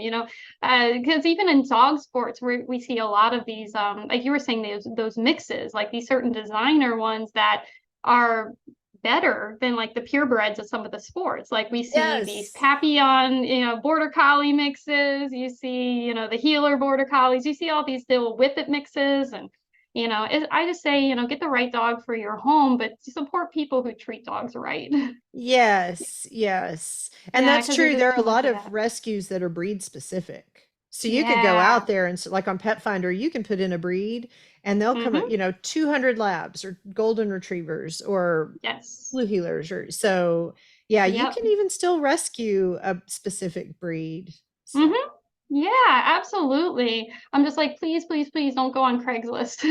because even in dog sports we see a lot of these, like you were saying, those mixes, like these certain designer ones that are better than like the purebreds of some of the sports. Like we see these Yes. Papillon, border collie mixes. You see, the healer border collies. You see all these little whippet mixes, and I just say, get the right dog for your home, but support people who treat dogs right. Yes, yes. And Yeah, that's because there's true. There just are a too much lot of of that. rescues that are breed specific. So you could go Yeah. out there and like on Pet Finder, you can put in a breed and they'll come up, Mm-hmm. 200 labs or golden retrievers or Yes. blue healers or so yeah, you Yep. can even still rescue a specific breed. So Mm-hmm. Yeah, absolutely. I'm just like, please, please, please don't go on Craigslist.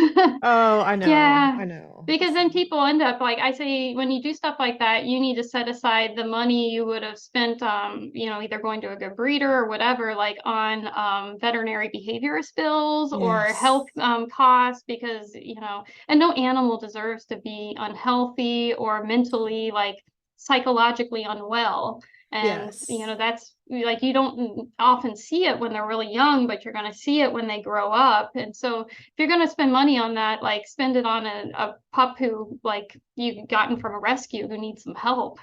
oh, I know. Yeah, I know. because then people end up, like I say, when you do stuff like that, you need to set aside the money you would have spent, either going to a good breeder or whatever, like on veterinary behaviorist bills or Yes. health costs, because, and no animal deserves to be unhealthy or mentally, like psychologically unwell. And, Yes. that's like, you don't often see it when they're really young, but you're going to see it when they grow up. And so if you're going to spend money on that, like spend it on a pup who like you gotten from a rescue who needs some help.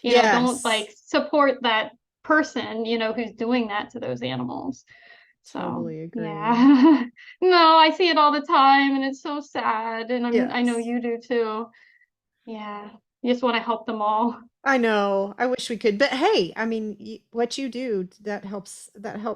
Don't Yes. like support that person, who's doing that to those animals. So Totally agree. yeah. No, I see it all the time and it's so sad. And I know Yes. you do too. Yeah. You just want to help them all. I know. I wish we could. But hey, I mean, what you do, that helps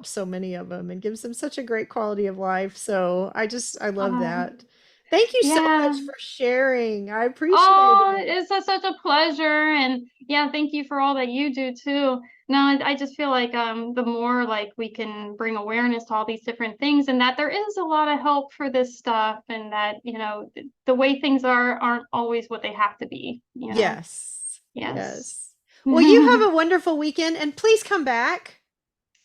so many of them and gives them such a great quality of life. So I love that. Thank you so Yeah. much for sharing. I appreciate Oh, it. it's such a pleasure. And yeah, thank you for all that you do too. No, I just feel like the more like we can bring awareness to all these different things, and that there is a lot of help for this stuff, and that, the way things aren't always what they have to be. Yes. Yes. Yes. Well, you have a wonderful weekend and please come back.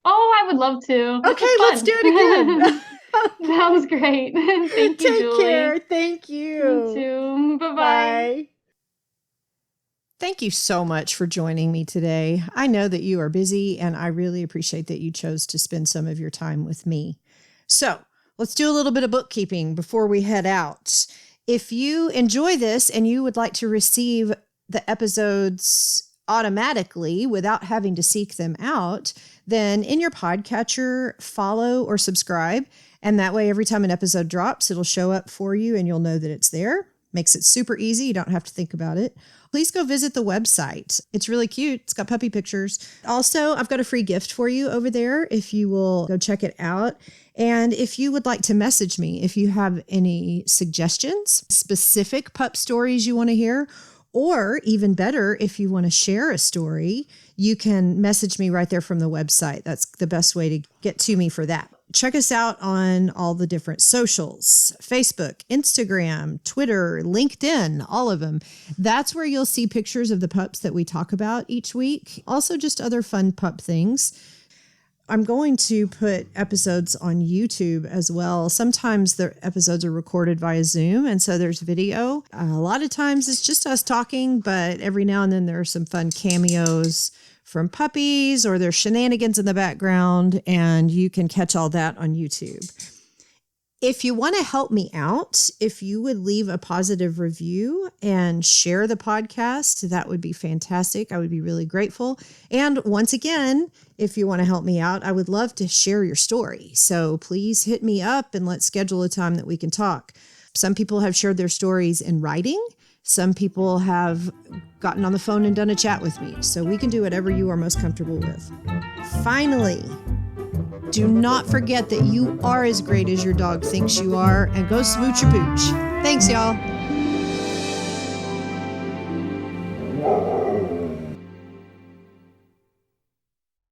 Oh, I would love to. This was Okay, let's do fun. it again. Okay. Sounds great. Thank you, Take care. Julie. Thank You you. too. Bye-bye. Bye. Thank you so much for joining me today. I know that you are busy, and I really appreciate that you chose to spend some of your time with me. So let's do a little bit of bookkeeping before we head out. If you enjoy this and you would like to receive the episodes automatically without having to seek them out, then in your podcatcher, follow or subscribe. And that way, every time an episode drops, it'll show up for you and you'll know that it's there. Makes it super easy. You don't have to think about it. Please go visit the website. It's really cute. It's got puppy pictures. Also, I've got a free gift for you over there if you will go check it out. And if you would like to message me, if you have any suggestions, specific pup stories you want to hear, or even better, if you want to share a story, you can message me right there from the website. That's the best way to get to me for that. Check us out on all the different socials: Facebook, Instagram, Twitter, LinkedIn, all of them. That's where you'll see pictures of the pups that we talk about each week. Also, just other fun pup things. I'm going to put episodes on YouTube as well. Sometimes the episodes are recorded via Zoom, and so there's video. A lot of times it's just us talking, but every now and then there are some fun cameos from puppies or there's shenanigans in the background, and you can catch all that on YouTube. If you want to help me out, if you would leave a positive review and share the podcast, that would be fantastic. I would be really grateful. And once again, if you want to help me out, I would love to share your story. So please hit me up and let's schedule a time that we can talk. Some people have shared their stories in writing. Some people have gotten on the phone and done a chat with me. So we can do whatever you are most comfortable with. Finally, do not forget that you are as great as your dog thinks you are, and go smooch your pooch. Thanks, y'all.